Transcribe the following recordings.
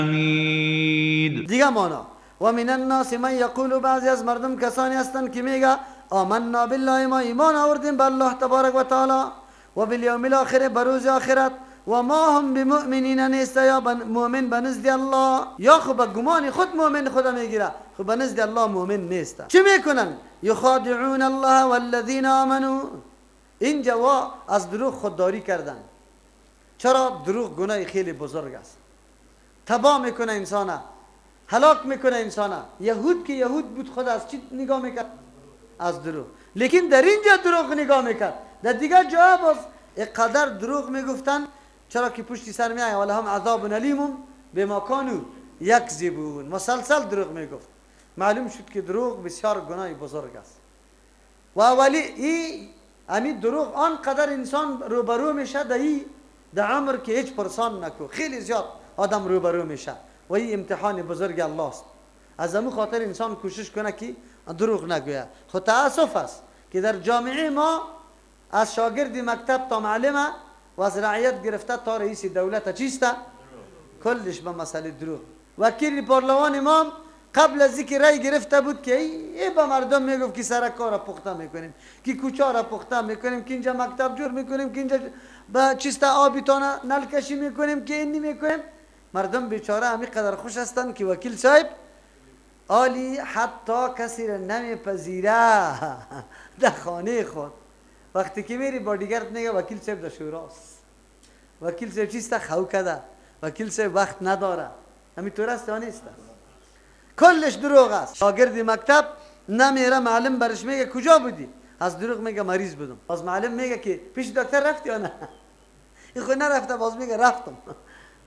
حمید. دیگه مانا و من الناس من یقول، بعضی از مردم کسانی هستند که میگه آمنا بالله، ما ایمان آوردیم به الله تبارک و تعالی و بالیوم الاخر، به روز آخرت، و ما هم بمؤمنین، نیست یا مؤمن به نزد الله، یا خب به گمان خود مؤمن خدا میگیره، خب به نزد الله مؤمن نیست. چه میکنن؟ یخادعون الله والذین آمنوا، این جوا از دروغ خودداری کردن. چرا؟ دروغ گناه خیلی بزرگ است، تباه میکنه انسان، هلاک میکنه انسان. یهود که یهود بود، خود از چی نگاه میکرد؟ از دروغ. لیکن در اینجا دروغ نگاه میکرد، در دیگه جا باز اقدر دروغ میگفتن، چرا که پشت سر میآیه ولهم عذاب علیم بما کانوا یکذبون، مسلسل دروغ میگفت. معلوم شد که دروغ بسیار گناه بزرگ است. و ولی همین دروغ آنقدر انسان روبرو میشه در عمر که هیچ پرسان نکو، خیلی زیاد آدم روبرو میشه و این امتحان بزرگ الله است. از همون خاطر انسان کوشش کنه که دروغ نگوید. خود تاسف است که در جامعه ما از شاگرد مکتب تا معلم و از رعیت گرفته تا رئیس دولت چیسته؟ کلش به مسئله دروغ. وکیل پارلمان امام قبل از اینکه رای گرفته بود که ای به مردم میگفت که سرکا را پخته میکنیم، که کوچه را پخته میکنیم، که اینجا مکتب جور میکنیم، که اینجا با چیسته آبی تا نل کشی میکنیم، که اینی میکنیم. مردم بیچاره همی قدر خوش هستند که وکیل صاحب آلی حتی کسی را نمیپذیره در خانه خود. وقتی که میری بادیگارد میگه وکیل صاحب در شوراست، وکیل صاحب چیسته خو کده، وکیل صاحب وقت نداره. همینطور است یا نیست؟ کلش دروغ است. شاگرد مکتب نمیره، معلم برش میگه کجا بودی؟ از دروغ میگه مریض بودم. باز معلم میگه که پیش دکتر رفتی یا نه؟ این خود نرفته، باز میگه رفتم.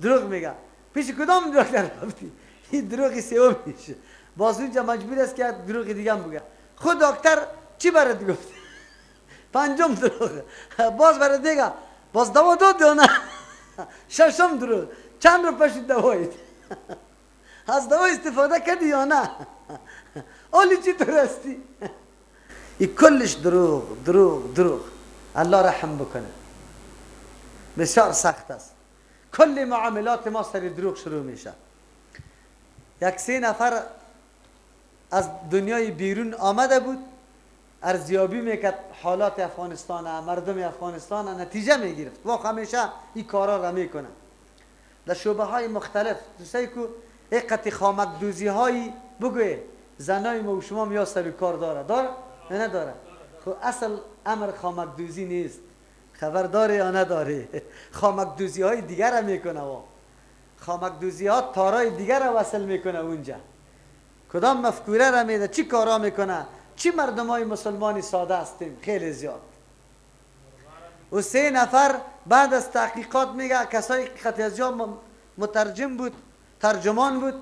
دروغ میگه. پیش کدام دکتر رفتی؟ این دروغ سوم میشه. باز اونجا مجبور است که دروغ دیگه هم بگه. خود دکتر چی برات گفت؟ پنجم دروغ. باز برات میگه باز دوا داد یا نه؟ ششم دروغ. چند رو پشت دوایید؟ از دوا استفاده کردی یا نه؟ اولی چی تو رستی؟ این کلش دروغ دروغ دروغ. الله رحم بکنه. بسیار سخت است. کل معاملات ما سر دروغ شروع میشه. یک 3 نفر از دنیای بیرون آمده بود، ارزیابی میکرد حالات افغانستان، مردم افغانستان، نتیجه میگرفت. و همیشه این کارا را میکنه در شعبه های مختلف. دوستایی که حقیقت خامک دوزی هایی بگوی زنای ما و شما یا سر کار داره یا نداره؟ خب اصل امر خامک دوزی نیست. خبر داره یا نداره؟ خامک دوزی های دیگر را میکنه و خامک دوزی ها تارای دیگر را وصل میکنه اونجا. کدام مفکوره را میده، چی کارا میکنه، چی مردم های مسلمانی ساده هستیم خیلی زیاد. و 3 نفر بعد از تحقیقات میگه کسایی که خط از جا مترجم بود، ترجمان بود،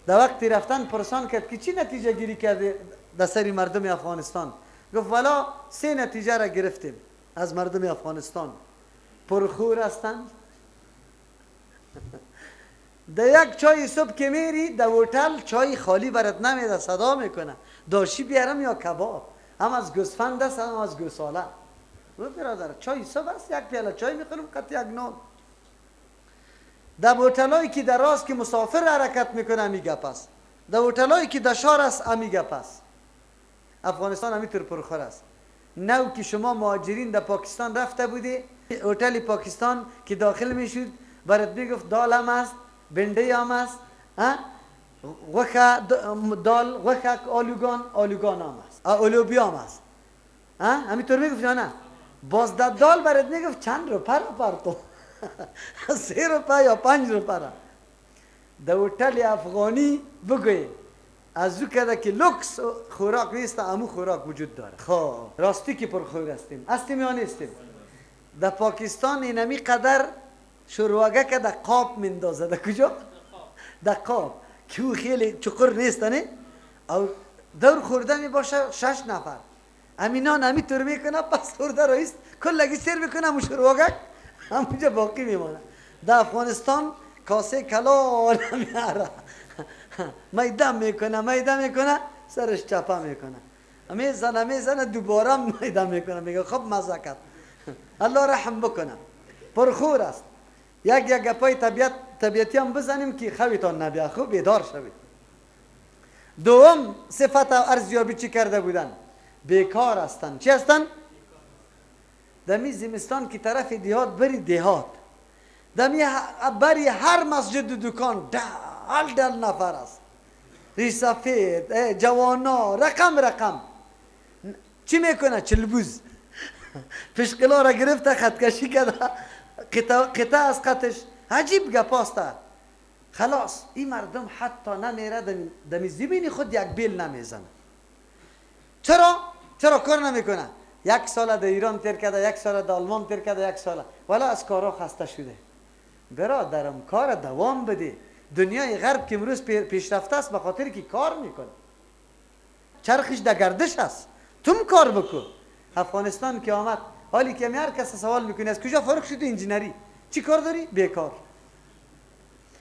در وقتی رفتن پرسان کرد که چی نتیجه گیری کرده در سری مردم افغانستان؟ گفت والا 3 نتیجه را گرفتیم از مردم افغانستان. پرخور هستند. در یک چای صبح که میری در هتل چای خالی برات نمیده، صدا میکنه داشی بیارم یا کباب، هم از گوسفند است هم از گوساله. و برادر چای صبح است، یک پیاله چای میخورم قط یک نان. در هتلایی که در راست که مسافر حرکت میکنه امی گپ است، در هتلایی که در شهر است امی گپ است. افغانستان همینطور پرخور است. نو که شما مهاجرین در پاکستان رفته بودی، هتل پاکستان که داخل میشد برات میگفت دال هم است، بنده هم است، دال وخک آلوگان هم است، آلوبیا هم است. همینطور میگفت یا نه؟ باز در دال برات میگفت چند روپه پر تو 3 روپه یا 5 روپه را. در هتل افغانی بگوی از او کده که لوکس خوراک نیست، امو خوراک وجود داره. خب راستی که پرخور هستیم یا نیستیم؟ در پاکستان اینمی قدر شروعگه که در قاب مندازه. در کجا؟ در قاب که او خیلی چقر نیست نه؟ او دور خورده می باشه 6 نفر امینان همی طور میکنه، پس خورده رایست کلگی سیر میکنه همون شروعگه همونجا باقی میمانه. در افغانستان کاسه کلان میاره، میدم میکنه سرش چپا میکنه، میزنه دوباره میدم میکنه، میگه خب مزه کرد. الله رحم بکنه. پرخور است. یک گپای طبیعتی هم بزنیم که خویتان نبیه، خوب بیدار شوید. دوم صفت ارزیابی چی کرده بودن؟ بیکار هستن. چی هستن؟ دمی زمستان که طرف دیهات بری دیهات، دمی بری هر مسجد و دکان دل نفر است، ریش سفید، جوانا، رقم چی میکنه؟ چلبوز پشقلا را گرفته خطکشی کرده، قطعه از خطش، عجیب گپاسته. خلاص این مردم حتی نمیره دمی زمین خود یک بیل نمیزنه. چرا کار نمیکنه؟ 1 سال در ایران تیر کرده، 1 سال در آلمان تیر کرده، 1 سال ولی از کارا خسته شده. برادرم کار دوام بده. دنیای غرب که امروز پیشرفته است به خاطر که کار میکنه، چرخش در گردش است. تم کار بکن. افغانستان که آمد، حالی که هر کس سوال میکنه از کجا فارغ شدی؟ انجینری. چی کار داری؟ بیکار.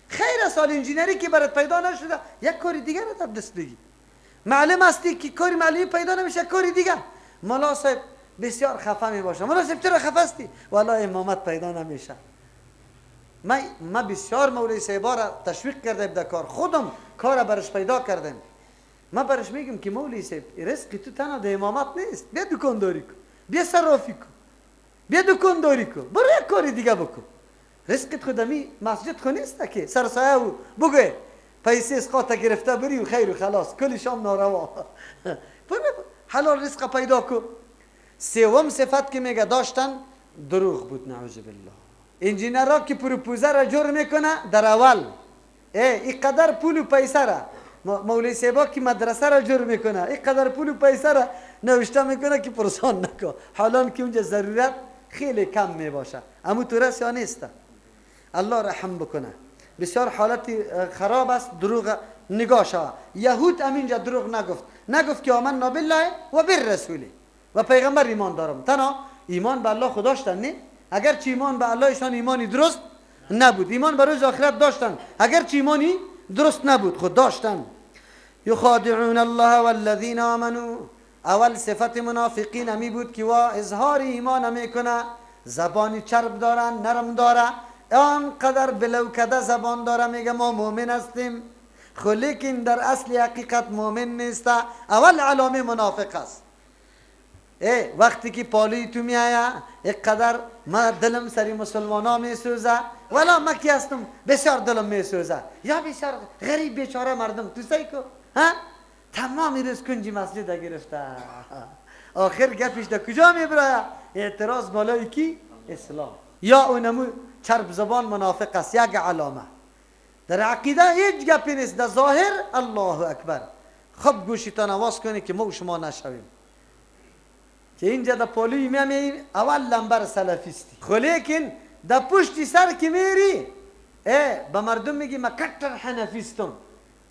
خیر سال انجینری که برات پیدا نشده، یک کاری دیگر رو دست بگی. معلم هستی که کاری معلمی پیدا نمیشه، کاری دیگر. مولا صاحب بسیار خفه می باشه. مولا صاحب چرا خفه هستی؟ والله امامت پیدا نمیشه. ما بسیار مولوی صاحبا را تشویق کردم در کار، خودم کار برش پیدا کردم. ما برش میگم که مولوی صاحب رزق تو تنها در امامت نیست، بیا دکانداری کن، بیا صرافی کن، بیا دکانداری کن، برو یک کاری دیگه بکن. رزقت خودمی مسجد خو نیست که سرسایه و بگه پیسه اسقاط گرفته بری و خیر و خلاص کلی شام ناروا. حلال رزق پیدا کن. سوم صفت که میگه داشتن دروغ بود، نعوذ بالله. انجینرها که پروپوزه را جور میکنه در اول اینقدر پول و پیسه را، مولوی صاحبا که مدرسه را جور میکنه اینقدر پول و پیسه را نوشته میکنه که پرسان نکن، حالان که اونجا ضرورت خیلی کم میباشه. اما تو رس یا نیست. الله رحم بکنه. بسیار حالت خراب است. دروغ نگاه شود. یهود همینجا دروغ نگفت که آمنا بالله و بالرسول و پیغمبر ایمان دارم. تنها ایمان به الله خود داشتن نه؟ اگر چه ایمان به الله ایشان ایمانی درست نبود. ایمان به روز آخرت داشتن، اگر چه ایمانی درست نبود خود داشتن. یخادعون الله والذین آمنوا. اول صفت منافقین همی بود که اظهار ایمان میکنه، زبانی چرب دارن، نرم داره، آنقدر بلوکده زبان داره، میگه ما مؤمن هستیم، خو لیکن در اصل حقیقت مؤمن نیست. اول علامه منافق است. وقتی که پالی تو میایه اینقدر ما دلم سری مسلمان ها میسوزه، ولی ما کی هستم بسیار دلم میسوزه، یا بسیار غریب بیچاره مردم تو سیکو تمامی روز کنجی مسجد گرفته، آخر گپش در کجا میبره؟ اعتراض بالای کی؟ اسلام. یا اونمو چرب زبان منافق است. یک علامه. در عقیده هیچ گپی نیست، در ظاهر الله اکبر. خب گوشتان آواز کنی که ما و شما نشویم که اینجا در پالوی میامیم اول لنبر سلفیستی، خو لیکن در پشت سر که میری به مردم میگی ما کتر حنفیستم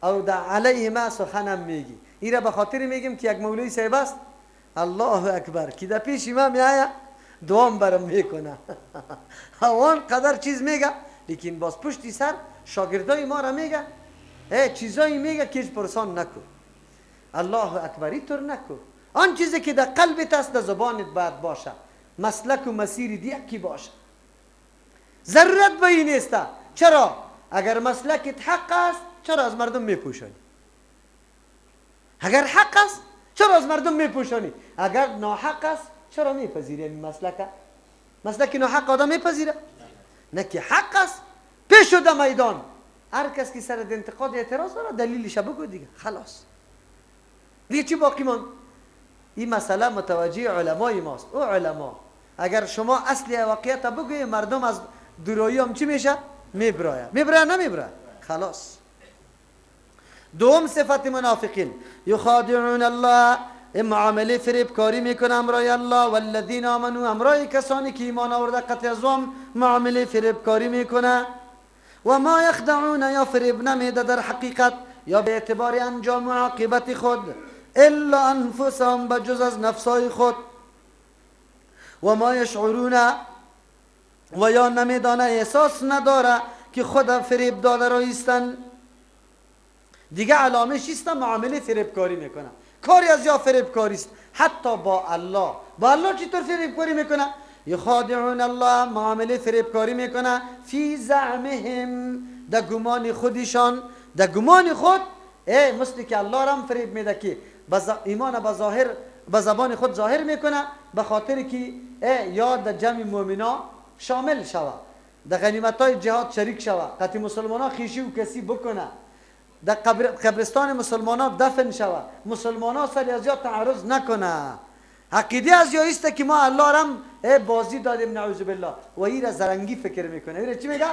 او در علیه ما سخنم میگی. این را به خاطر میگیم که یک مولوی صاحب است الله اکبر که در پیش ما میایه دوام برم میکنه آن قدر چیز میگه، لیکن باز پشت سر شاگردای ما را میگه چیزایی میگه که هیچ پرسان نکن. الله اکبر اینطور نکن. آن چیزی که در قلبت است در زبانت باید باشه، مسلک و مسیر یکی باشه. ضرورت به این نیست. چرا؟ اگر مسلکت حق است چرا از مردم میپوشانی؟ اگر حق است چرا از مردم میپوشانی؟ اگر ناحق است چرا میپذیری این مسلک؟ مسلک ناحق آدم میپذیره؟ نه که حق است پیش شده میدان. هر کس که سر انتقاد اعتراض داره دلیلش بگو دیگه، خلاص. دیگه چی باقی ماند؟ این مسئله متوجه علمای ماست. او علما اگر شما اصلی واقعیت بگوی مردم از دورایی هم چی میشه؟ میبراید. نمیبراید، خلاص. دوم صفت منافقین یخادعون الله، معامله فریب کاری میکنه امرای الله، والذین آمنوا، امرای کسانی که ایمان آورده قطع ازم معامله فریب کاری میکنه. و ما یخدعون، یا فریب نمیده در حقیقت یا به اعتبار انجام و عاقبت خود، الا انفسهم، بجز از نفسای خود. و ما یشعرون، و یا نمیدانه، احساس نداره که خود فریب داده رایستن. دیگه علامه شیستن معامله فریب کاری میکنه. کاری از یا فریب کاری است. حتی با الله. با الله چطور فریب کاری میکنه؟ یخادعون الله، معامله فریب کاری میکنه. فی زعمهم، در گمان خودشان، در گمان خود مثل که الله را هم فریب میده که ایمان به ظاهر به زبان خود ظاهر میکنه به خاطر که یا در جمع مؤمنا شامل شوه، در غنیمت های جهاد شریک شوه، قطع مسلمان ها خیشی و کسی بکنه، در قبرستان مسلمان ها دفن شوه، مسلمان ها سر از یاد تعرض نکنه. عقیده از یا است که ما الله را بازی دادیم نعوذ بالله و این را زرنگی فکر میکنه. این چی میگه؟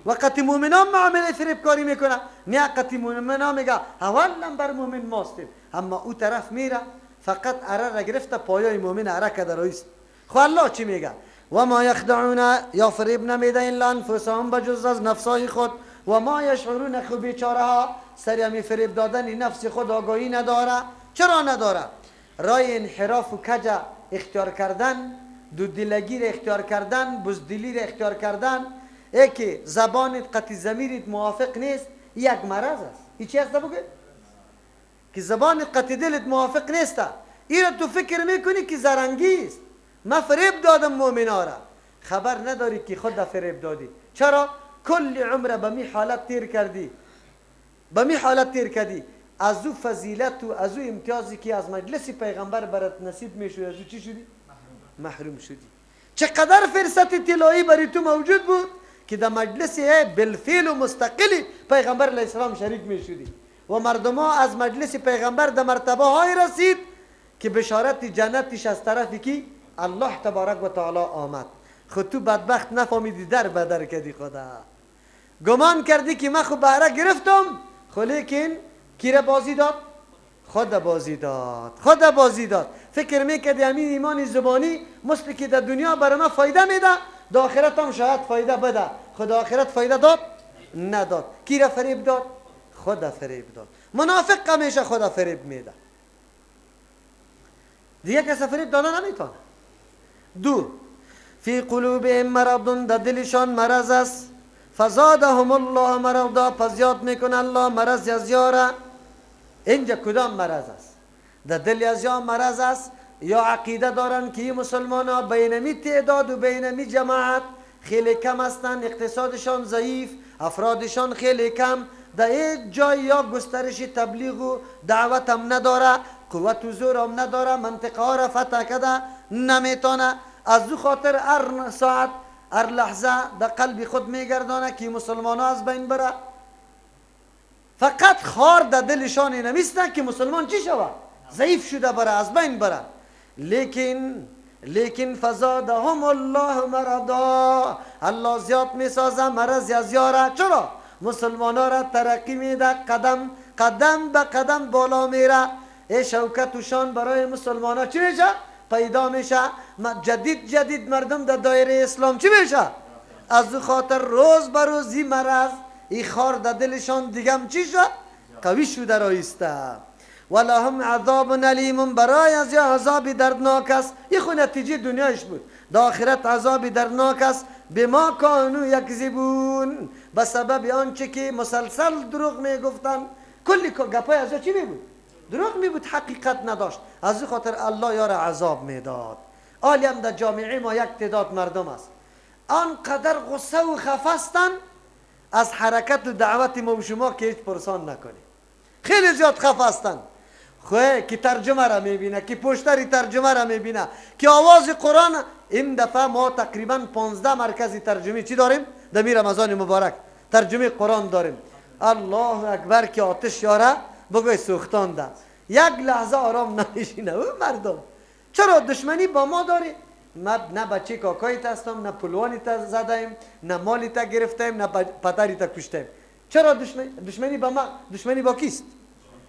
وقتی مؤمنان معامله فریب کاری میکنه، نه قطع مؤمنان میگه اولا بر مؤمن ماستیم، اما او طرف میره فقط اره را گرفته پایای مؤمن اره کده رایست. خو الله چی میگه؟ و ما یخدعون، یا فریب نمیده الا انفسهم بجز از نفسای خود، و ما یشعرون خو بیچاره ها سر همی فریب دادن نفس خود آگاهی نداره. چرا نداره؟ رای انحراف و کج اختیار کردن، دودلگی را اختیار کردن، بزدلی را اختیار کردن، که زبانت قطع ضمیرت موافق نیست، یک مرض است. این چی است بگه؟ که زبانت قطع دلت موافق نیست، این را تو فکر میکنی که زرنگی است. من فریب دادم مؤمنا را، خبر نداری که خود فریب دادی. چرا؟ کل عمر به می حالت تیر کردی، به می حالت تیر کردی. از او فضیلت و از او امتیازی که از مجلس پیغمبر برات نصیب میشود، از او چی شدی؟ محروم شدی. چقدر فرصت طلایی برای تو موجود بود که در مجلس بالفعل و مستقلی پیغمبر علیه السلام شریک میشدی و مردم ها از مجلس پیغمبر در مرتبه های رسید که بشارت جنتش از طرفی که الله تبارک و تعالی آمد. خود تو بدبخت نفهمیدی، در بدر کردی، خدا گمان کردی که من خود بهره گرفتم، خو لیکن کی را بازی داد؟ خود بازی داد، خود بازی داد. فکر میکردی همین ایمان زبانی مثل که در دنیا برای ما فایده میده، در آخرت هم شاید فایده بده. خود آخرت فایده داد؟ نداد. کی را فریب داد؟ خود فریب داد. منافق همیشه خود فریب میده، دیگه کس فریب داده نمیتونه. دو، فی قلوبهم مرض، در دلشان مرض است، فزادهم الله مرضا، پس زیاد میکنه الله مرض از یاره. اینجا کدام مرض است؟ در دل از یا مرض است، یا عقیده دارن که مسلمان ها بینمی تعداد و بینمی جماعت خیلی کم هستند، اقتصادشان ضعیف، افرادشان خیلی کم، در یک جای یا گسترش تبلیغ و دعوت هم نداره، قوت و زور هم نداره، منطقه ها را فتح کده نمیتونه. از دو خاطر هر ساعت هر لحظه در قلب خود میگردانه که مسلمان ها از بین بره. فقط خار در دلشان نمیسته که مسلمان چی شود؟ ضعیف شده بره، از بین بره. لیکن فزادهم الله مرضا، الله زیاد میسازه مرض از یاره. چرا؟ مسلمان ها را ترقی میده، قدم به قدم بالا میره. شوکت و شان برای مسلمان ها چی میشه؟ پیدا میشه. جدید مردم در دایره اسلام چی میشه؟ از خاطر روز به روز این مرض، این خار در دلشان دیگه هم چی شد؟ قوی شده رایسته. ولهم عذاب علیم، برای از یا عذاب دردناک است. این خود نتیجه دنیاش بود. در آخرت عذاب دردناک است. بما کانوا یکذبون، به سبب آنچه که مسلسل دروغ میگفتن. کلی گپای از چی می بود؟ دروغ می بود، حقیقت نداشت. از این خاطر الله یار عذاب میداد. عالم در جامعه ما یک تعداد مردم است آنقدر غصه و خفستن از حرکت و دعوت ما و شما که هیچ پرسان نکنی. خیلی زیاد خفستن. خواه که ترجمه را میبینه، که پشتری ترجمه را میبینه، که آواز قرآن. این دفعه ما تقریبا 15 مرکز ترجمه چی داریم؟ در رمضان مبارک ترجمه قرآن داریم. الله اکبر که آتش یاره بگوی سوختان ده. یک لحظه آرام نمیشینه او مردم. چرا دشمنی با ما داری؟ نه بچه کاکایت هستم، نه پلوانی تا زدیم، نه مالی تا گرفتیم، نه پدری تا کشتیم. چرا دشمنی با ما؟ دشمنی با کیست؟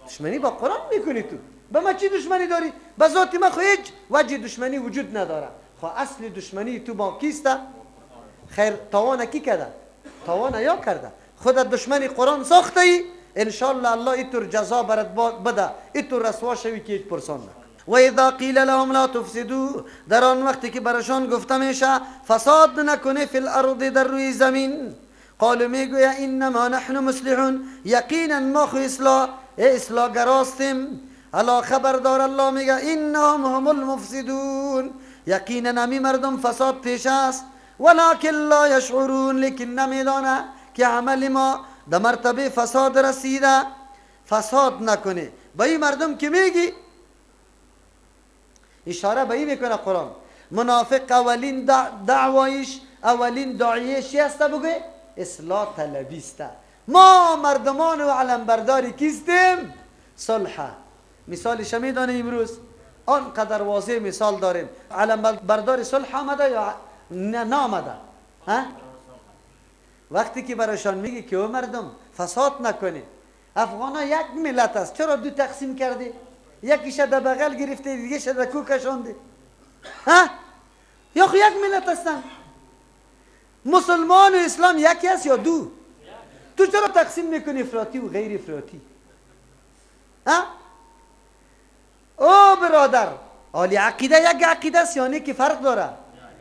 دشمنی با قرآن میکنی تو. با ما چی دشمنی داری؟ به ذات ما خو هیچ وجه دشمنی وجود نداره. خو اصل دشمنی تو با کیست؟ خیر تاوان کی کرده؟ تاوان یا کرده؟ خود دشمنی قرآن ساخته ای، انشالله الله اینطور جزا برات بده، اینطور رسوا شوی که هیچ پرسان نکن. و اذا قیل لهم لا تفسدوا، در آن وقتی که برشان گفته میشه فساد نکنه فی الارض، در روی زمین، قالوا میگویا انما نحن مصلحون، یقینا ما خو اصلاحگراستیم. الا خبردار الله میگه انهم هم المفسدون، یقینا همی مردم فساد پیش است. ولکن لا یشعرون، لیکن نمیدانه که عمل ما در مرتبه فساد رسیده فساد نکنه. به این مردم که میگی اشاره به این میکنه قرآن. منافق اولین دعوایش اولین داعیش چی است بگه؟ اصلاح طلبی است. ما مردمان و علم برداری کیستیم؟ صلح. مثالش میدانه امروز آنقدر واضح مثال داریم. علم بردار صلح آمده یا نه آمده؟ وقتی که برایشان میگی که او مردم فساد نکنی، افغان ها یک ملت است، چرا دو تقسیم کردی؟ یکیش در بغل گرفته دیگه در کو کشانده؟ یا خو یک ملت هستن. مسلمان و اسلام یکی است یا دو؟ تو چرا تقسیم میکنی افراطی و غیر افراطی؟ او برادر، عالی عقیده یک عقیده است یا نه که فرق داره؟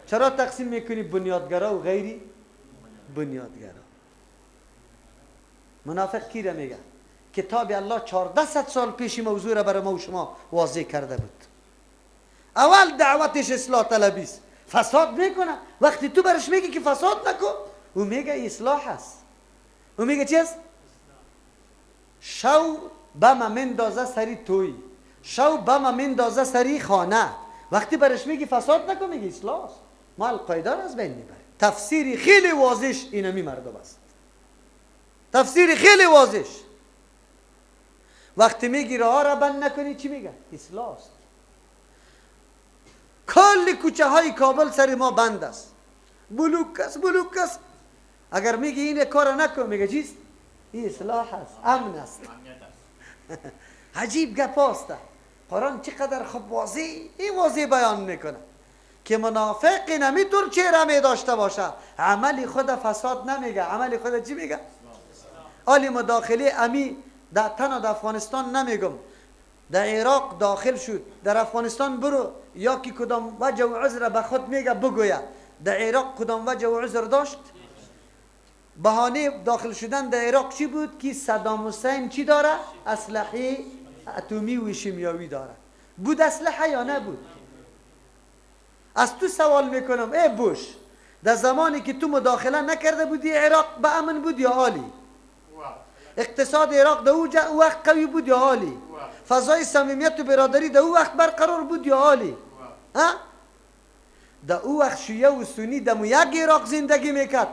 چرا تقسیم میکنی بنیادگرا و غیر بنیادگرا؟ منافق کی را میگه؟ کتاب الله 1400 سال پیش موضوع را برای ما و شما واضح کرده بود. اول دعوتش اصلاح طلبی است، فساد میکنه. وقتی تو برش میگی که فساد نکن، او میگه اصلاح است. او میگه چی است؟ شو بما مندازه سری توی، شو بما مندازه سری خانه. وقتی برش میگی فساد نکن، میگه اصلاح است. ما القاعده را از بین میبریم. تفسیری خیلی واضحش اینمی مردم است. تفسیری خیلی واضحش. وقتی میگی راه را بند نکنی چی میگه؟ اصلاح است. کل کوچه های کابل سر ما بند است، بلوک است، بلوک است. اگر میگی این کار نکن، میگه چیست؟ این اصلاح است، امن است. عجیب گپ است. قرآن چقدر خوب واضح بیان میکنه که منافق نمیتور چهره می داشته باشه، عمل خود فساد نمیگه. عمل خود چی میگه؟ آلی مداخله امی در تنها در افغانستان نمیگم، در عراق داخل شد، در افغانستان برو یا که کدام وجه و عذر به خود میگه بگویه. در عراق کدام وجه و عذر داشت؟ بهانه داخل شدن در عراق چی بود؟ که صدام حسین چی داره؟ اسلحه اتمی و شیمیایی داره. بود اسلحه یا نبود؟ از تو سوال میکنم ای بوش، در زمانی که تو مداخله نکرده بودی عراق به امن بود یا عالی؟ اقتصاد عراق در او وقت قوی بود یا عالی؟ فضای صمیمیت و برادری در او وقت برقرار بود یا عالی؟ در او وقت شیعه و سنی در یک عراق زندگی میکرد،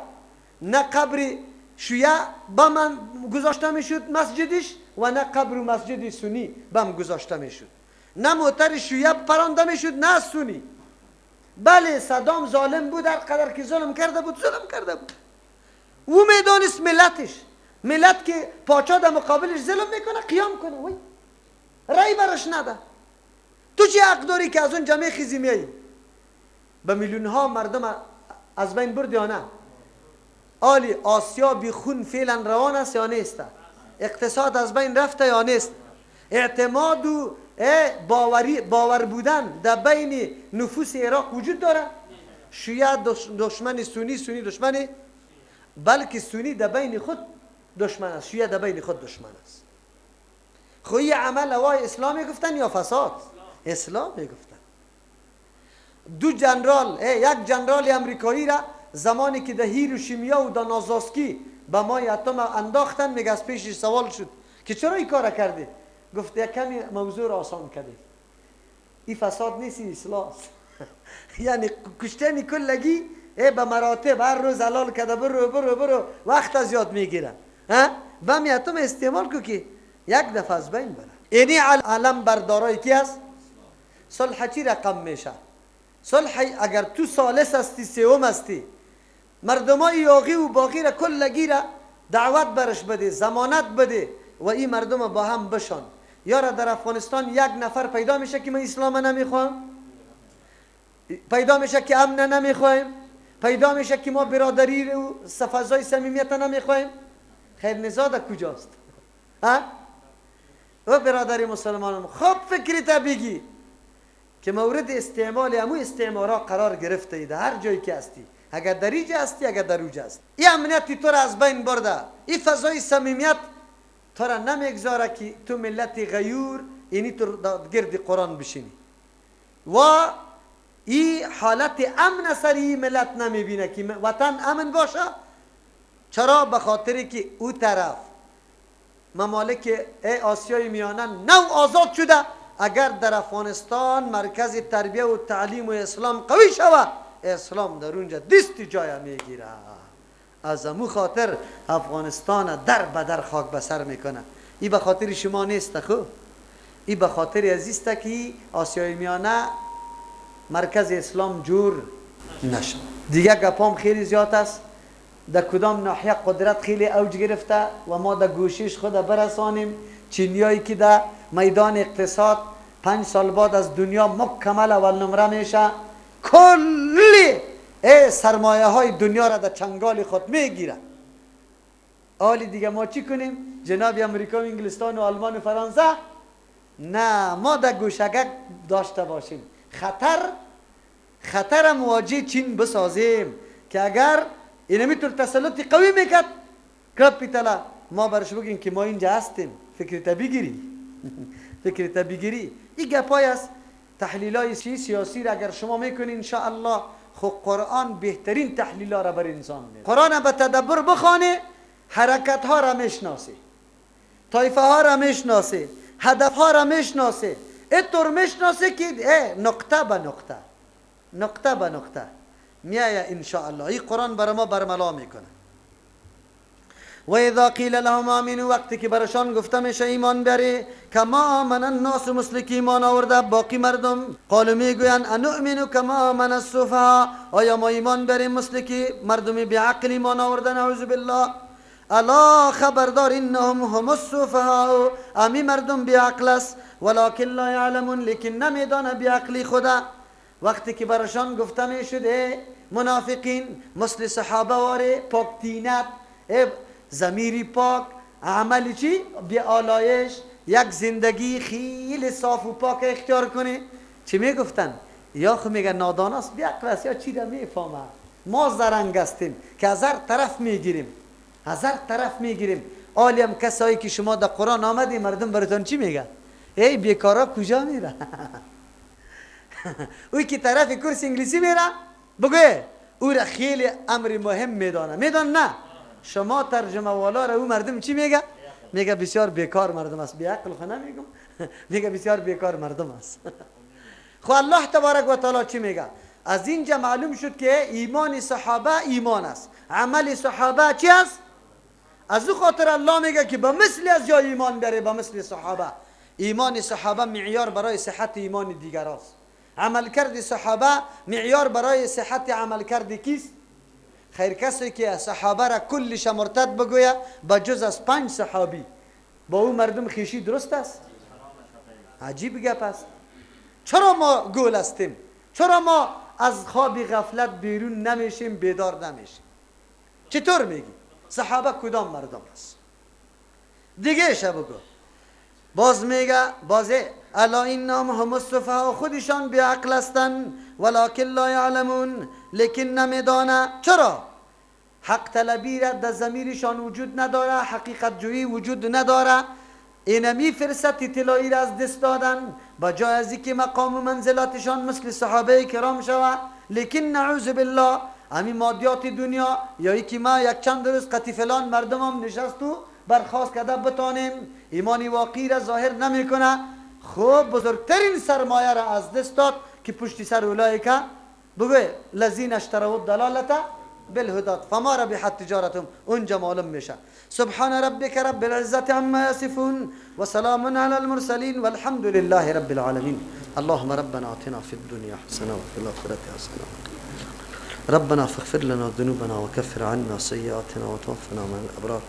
نه قبر شیعه بم گذاشته میشد مسجدش و نه قبر و مسجد سنی بم گذاشته میشد، نه موتر شیعه پرانده میشد نه سنی. بله صدام ظالم بود، هر قدر که ظلم کرده بود. او میدانست ملت که پاچا در مقابلش ظلم میکنه قیام کنه، وای رای برش نده. تو چه حق داری که از اون جمعه خیزی میایی؟ به میلیون ها مردم از بین برد یا نه؟ آلی آسیا بی خون فعلا روان است یا نیست؟ اقتصاد از بین رفته یا نیست؟ اعتماد و باور بودن در بین نفوس عراق وجود داره؟ شیعه دشمن سنی، سنی دشمن، بلکه سنی در بین خود دشمن است، شیعه در بین خود دشمن است. خوی عمل هوای اسلامی گفتن یا فساد؟ اسلامی گفتن. دو جنرال، یک جنرال امریکایی را زمانی که در هیروشیما و در نازاکی به مای اتم انداختن، میگه از پیشش سوال شد که چرا این کار کردی؟ گفت یک کمی موضوع را آسان کردی. این فساد نیست، اصلاح است. یعنی کشتن کلگی به مراتب هر روز حلال کرده، برو وقت از یاد میگیرن. به می اتم استعمال کو که یک دفعه از بین بره. اینی علم بردارای کی است؟ صلح چی رقم میشه؟ صلح اگر تو ثالث هستی، سوم هستی، مردمای یاغی و باقی را کلگی را دعوت برش بده، ضمانت بده و این مردم با هم بشن. یارا در افغانستان یک نفر پیدا میشه که من اسلام نمیخوام، پیدا میشه که امن نمیخوایم، پیدا میشه که ما برادری و فضای صمیمیت نمیخوایم. خیر نزاد کجاست؟ و برادری مسلمانم خوب فکری تا بگی که مورد استعمال همو استعمارا قرار گرفته اید هر جایی که هستی، اگر در اینجا هستی اگر در اونجا هستی. این امنیتی تو را از بین برده، این فضای صمیمیت تو را نمیگذاره که تو ملت غیور اینی تو گرد قرآن بشینی و این حالت امن سری ملت نمیبینه که وطن امن باشه. چرا؟ به خاطری که او طرف ممالک آسیای میانه نو آزاد شده. اگر در افغانستان مرکز تربیه و تعلیم و اسلام قوی شود، اسلام در اونجا دست جای میگیره. از امو خاطر افغانستان در بدر خاک بسر میکنه. این به خاطر شما نیست خو، این به خاطر ازیست که آسیای میانه مرکز اسلام جور نشد. دیگه گپام خیلی زیاد است. در کدام ناحیه قدرت خیلی اوج گرفته و ما در گوشش خود برسانیم. چینیایی که در میدان اقتصاد 5 سال بعد از دنیا مکمل اول نمره میشه، کلی سرمایه های دنیا را در چنگال خود میگیره. حالی دیگه ما چی کنیم؟ جناب امریکا و انگلستان و آلمان و فرانسه؟ نه، ما در گوشگک داشته باشیم. خطر مواجه چین بسازیم که اگر اینمی طور تسلطی قوی میکرد کپیتالا، ما برش بگیم که ما اینجا هستیم، فکرت بگیری. فکرت بگیری. این گپای است. تحلیلای سیاسی را اگر شما میکنین انشاءالله، خب قرآن بهترین تحلیل را بر انسان میده. قرآن به تدبر بخوانه، حرکت ها را میشناسه، طایفه ها را میشناسه، هدف ها را میشناسه. اینطور میشناسه که نقطه به نقطه میایه انشاءالله. این قرآن بر ما برملا میکنه. و اذا قیل لهم آمنوا، وقتی که برشان گفته میشه ایمان بری، کما آمن الناس، مثل که ایمان آورده باقی مردم. قالوا میگویند انؤمن کما آمن السفهاء، آیا ما ایمان بریم مثل که مردم بیعقل ایمان آورده؟ نعوذ بالله. الا خبردار انهم هم السفهاء، امی مردم بیعقل است، ولکن لا یعلمون، لیکن نمیدانه بیعقلی خدا. وقتی که برشان گفته میشد منافقین مثل صحابه واره پاک دینت، ضمیری پاک، عملی چی؟ بی آلایش، یک زندگی خیلی صاف و پاک اختیار کنی. چی میگفتن؟ یا خو میگن نادان است، بیعقل است، یا چی را میفهمه. ما زرنگ هستیم که از هر طرف میگیریم. عالم کسایی که شما در قرآن آمدی، مردم براتون چی میگن؟ ای بیکارا کجا میره؟ اوی که طرف کورس انگلیسی میره، بگوی او را خیلی امر مهم میدانه. نه، شما ترجمه والا را او مردم چی میگه؟ میگه بسیار بیکار مردم است. بیعقل خو نمیگم. میگه بسیار بیکار مردم است. خو الله تبارک و تعالی چی میگه؟ از اینجا معلوم شد که ایمان صحابه ایمان است، عمل صحابه چی است؟ از او خاطر الله میگه که به مثل از جای ایمان بره، به مثل صحابه. ایمان صحابه معیار برای صحت ایمان دیگر است. عملکرد صحابه معیار برای صحت عملکرد کیست؟ خیر کسی که صحابه را کلش مرتد بگوید با جز از 5 صحابی، با او مردم خیشی درست است؟ عجیب گپ است. چرا ما گول هستیم؟ چرا ما از خواب غفلت بیرون نمیشیم، بیدار نمیشیم؟ چطور میگی؟ صحابه کدام مردم است؟ دیگه بگو. باز میگه الا انهم هم السفهاء، خودشان بیعقل هستند، ولکن لا یعلمون، لیکن نمیدانه. چرا؟ حق طلبی را در ضمیرشان وجود نداره، حقیقت جویی وجود نداره. اینمی فرصت اطلاعی را از دست دادن، بجای از اینکه مقام و منزلاتشان مثل صحابه کرام شود. لیکن نعوذ بالله، همین مادیات دنیا، یا ای که ما یک چند روز قطی فلان مردم هم نشست و برخواست کده بتانیم، ایمانی واقعی را ظاهر نمی کنه. خوب بزرگترین سرمایه را از دست داد که پشت سر اولئک بگوی لذین اشتروا الضلالة بالهدى فما ربحت تجارتهم، اونجا معلوم میشه. سبحان ربک رب العزة عما یصفون و سلام علی المرسلین والحمد لله رب العالمین. اللهم ربنا آتنا في الدنيا حسنة وفي الآخرة حسنة، ربنا فاغفر لنا ذنوبنا وكفر عنا سيئاتنا وتوفنا مع الأبرار.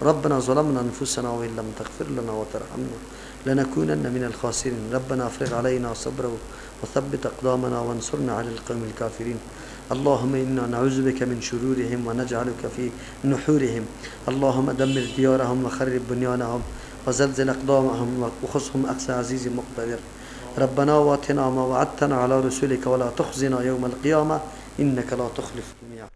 ربنا ظلمنا أنفسنا وإن لم تغفر لنا وترحمنا لنكونن من الخاسرين. ربنا افرغ علينا صبرا وثبت أقدامنا وانصرنا على القوم الكافرين. اللهم إنا نعوذ بك من شرورهم ونجعلك في نحورهم. اللهم دمر ديارهم وخرب بنيانهم وزلزل أقدامهم وخصهم أقصى عزيز مقتدر. ربنا واتنا ما وعدتنا على رسولك ولا تخزنا يوم القيامة إنك لا تخلف الميعاد.